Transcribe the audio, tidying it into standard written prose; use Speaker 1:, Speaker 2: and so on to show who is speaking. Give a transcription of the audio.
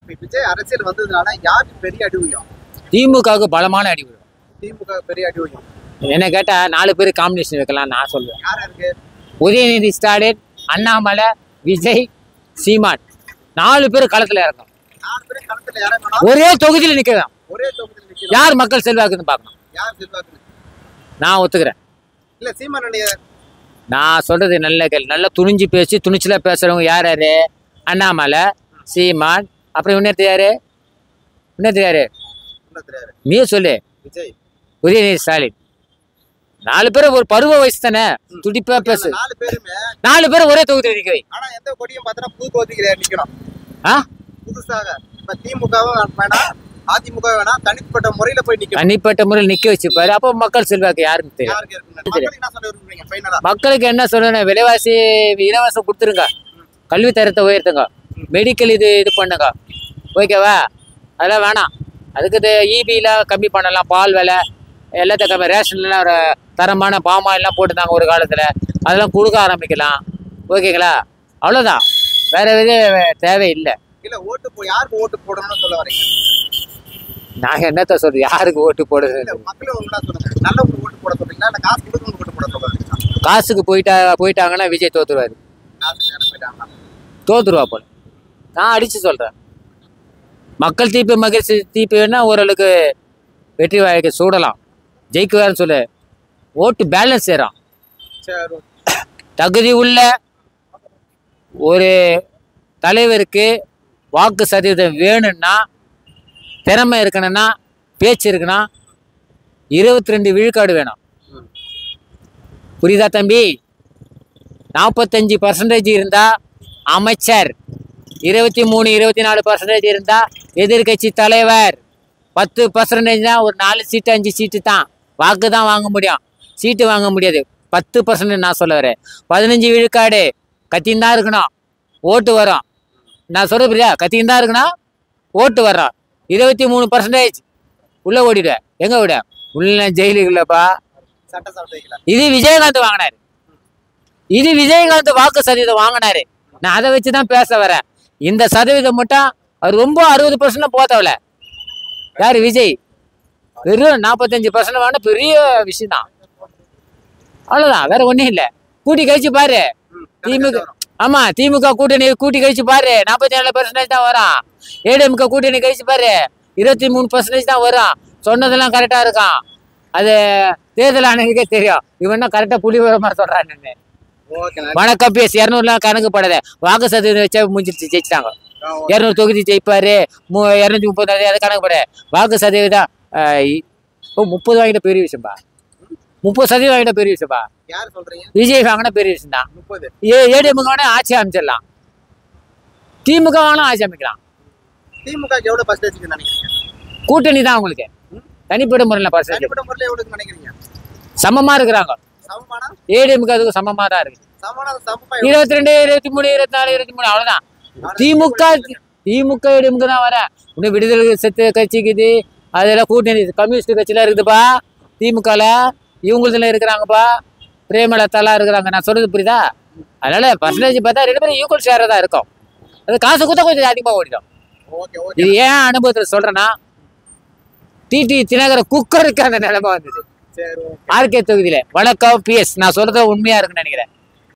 Speaker 1: விஜய் அரசியல் வந்ததுனால யாருக்கு பெரிய அடி விழும்?
Speaker 2: திமுகவுக்கு பலமான அடி விழும்.
Speaker 1: திமுக பெரிய அடி விழும்.
Speaker 2: என்ன கேட்டா 4 பேர் காம்பினேஷன் வைக்கலாம் நான் சொல்லுவேன்.
Speaker 1: யாரா இருக்கு?
Speaker 2: உதயநிதி ஸ்டாலின், அண்ணாமலை, விஜய், சீமான் 4 பேர் களத்துல இறக்கும்.
Speaker 1: 4 பேர் களத்துல இறங்கணும்.
Speaker 2: ஒரே தொகுதியில நிக்கலாம்.
Speaker 1: ஒரே தொகுதியில நிக்கலாம்.
Speaker 2: யார் மக்கள் செல்வாக்குன்னு பார்க்கணும்.
Speaker 1: யார் செல்வாக்கு?
Speaker 2: நான் ஒத்துக்கிறேன்.
Speaker 1: இல்ல சீமான்
Speaker 2: நான் சொல்றது நல்ல கேள்வி. நல்லா துணிஞ்சு பேசி துணிச்சலா பேசுறவங்க யார் யாரு? அண்ணாமலை, சீமான், அப்புறம் இன்னொருத்தர் யாரு? நீ சொல்லு.
Speaker 1: விஜய்,
Speaker 2: உதயநிதி ஸ்டாலின். 4 பேரும் ஒரு பருவ வயசு தானே, துடிப்பா பேசு. 4 பேரும் ஒரே தொகுதியில் நிற்கிறேன்.
Speaker 1: ஆனா எந்த கொடியும் பார்த்தா புது தொகுதியில நிக்கணும். புதுசாக இப்ப திமுகவும் வேணாம், அதிமுக வேணாம், தனிப்பட்ட முறையில போய் நிக்கணும்.
Speaker 2: தனிப்பட்ட முறையில் நிக்க வச்சுப்பாரு. அப்போ மக்கள் செல்வாக்கு யாருன்னு தெரியும். மக்களுக்கு என்ன சொல்லணும்? விலைவாசி இலவசம் கொடுத்துருங்க, கல்வி தரத்தை உயர்த்துங்க, மெடிக்கல் இது பண்ணுங்க, ஓகேவா? அதெல்லாம் வேணாம். அதுக்கு இபில கம்மி பண்ணலாம், பால் விலை எல்லாத்தையும் கம்மி, ரேஷன்லாம் ஒரு தரமான பாமாயிலாம் போட்டுருந்தாங்க ஒரு காலத்தில், அதெல்லாம் கொடுக்க ஆரம்பிக்கலாம், ஓகேங்களா? அவ்வளோதான், வேற எதுவும் தேவையில்லை.
Speaker 1: இல்லை ஓட்டு யாருக்கு ஓட்டு போடணும்னு சொல்ல வரீங்க?
Speaker 2: நாங்கள் என்னத்த சொல்றது, யாருக்கு ஓட்டு போடுறது?
Speaker 1: நல்ல ஓட்டு போட சொல்றீங்களா, இல்லை காசு கொடுத்து ஓட்டு போட சொல்றீங்களா?
Speaker 2: காசுக்கு போயிட்டாங்கன்னா விஜய் தோத்துருவாரு. தோத்துருவா போல நான் அடிச்சு சொல்றேன். மக்கள் தீர்ப்பு மகிழ்ச்சி தீர்ப்பு வேணா ஓரளவுக்கு வெற்றி வாய்க்கு சூடலாம், ஜெயிக்குவாருன்னு சொல்லு. ஓட்டு பேலன்ஸ் செய்யறான். தகுதி உள்ள ஒரு தலைவருக்கு வாக்கு சதவீதம் வேணும்னா, திறமை இருக்கணும்னா, பேச்சு இருக்குன்னா 22 விழுக்காடு வேணும். புரியுதா தம்பி? 45% இருந்தா அமைச்சர், 23-24% இருந்தா எதிர்கட்சி தலைவர், 10% தான் ஒரு 4 சீட்டு 5 சீட்டு தான் வாக்கு தான் வாங்க முடியும், சீட்டு வாங்க முடியாது. 10% நான் சொல்ல வரேன். 15 விழுக்காடு கத்தின்னு தான் இருக்கணும், ஓட்டு வரும். நான் சொல்றது புரியா? கத்தின்னு தான் இருக்கணும், ஓட்டு வர்றோம். 23% உள்ள ஓடிடுவேன். எங்க விட உள்ள ஜெயிலுக்கு இல்லப்பா. இது விஜயகாந்த் வாங்கினாரு, இது விஜயகாந்த் வாக்கு சதவீதம் வாங்கினாரு. நான் அதை வச்சுதான் பேச வரேன். இந்த சதவீதம் மட்டும் அவர் ரொம்ப 60% போத்தவல. யாரு? விஜய். வெறும் 45% வாங்கின பெரிய விஷயம் தான். அவ்வளவுதான், வேற ஒண்ணும் இல்லை. கூட்டி கழிச்சு பாரு திமுக. ஆமா, திமுக கூட்டணி கூட்டி கழிச்சு பாரு, 47% தான் வரும். ஏடிஎம்க கூட்டணி கழிச்சு பாரு, 23% தான் வரும். சொன்னதெல்லாம் கரெக்டா இருக்கான். அது தேர்தல் ஆணையருக்கே தெரியும். இவன் கரெக்டா புலி மாதிரி சொல்றான்னு. வணக்கம் பேசி 200 கணக்கு படாத, வாக்கு சதவீதம் வச்சா முடிஞ்சிருச்சு, ஜெயிச்சிட்டாங்க. 200 தொகுதி ஜெயிப்பாரு, 230 அது கணக்கு பட. வாக்கு சதவீதம் 30 வாங்கிட்ட பெரிய விஷயம்பா. 30% வாங்கிட்ட பெரிய விஷயம்பா. விஜய் வாங்கினா பெரிய விஷயம் தான். ஏடிஎம் வாங்கினா ஆட்சி அமைச்சிடலாம், திமுக வாங்கினா ஆட்சி அமைக்கலாம். கூட்டணி தான் உங்களுக்கு தனிப்பட்ட முறையில் சமமா இருக்கிறாங்க. ஏடிஎம்க்கு அதுக்கு சமமா தான் இருக்கு. 22, 23, 24, 23 அவ்வளவுதான். திமுக ஏடிஎம்க்கு தான் வர. இன்னும் விடுதலை சத்து கட்சிக்குது, அதெல்லாம் கூட்டணி கம்யூனிஸ்ட் கட்சியெல்லாம் இருக்குதுப்பா. திமுகல இவங்களதுல இருக்கிறாங்கப்பா, பிரேமலதாலாம் இருக்கிறாங்க. நான் சொல்றது புரியுதா? அதனால பர்சன்டேஜ் பார்த்தா 2 பேரும் ஈக்குவல் ஷேரா தான் இருக்கும். அது காசு கொடுத்தா கொஞ்சம் அதிகமாக ஓடிடும். இது ஏன் அனுபவத்தில் சொல்றேன்னா, டிடி தினகரன் குக்கருக்கு அந்த நிலைமை வந்தது ஆர்கே தொகுதியில. வணக்கம் PS, நான் சொல்றது உண்மையா இருக்குன்னு நினைக்கிறேன்.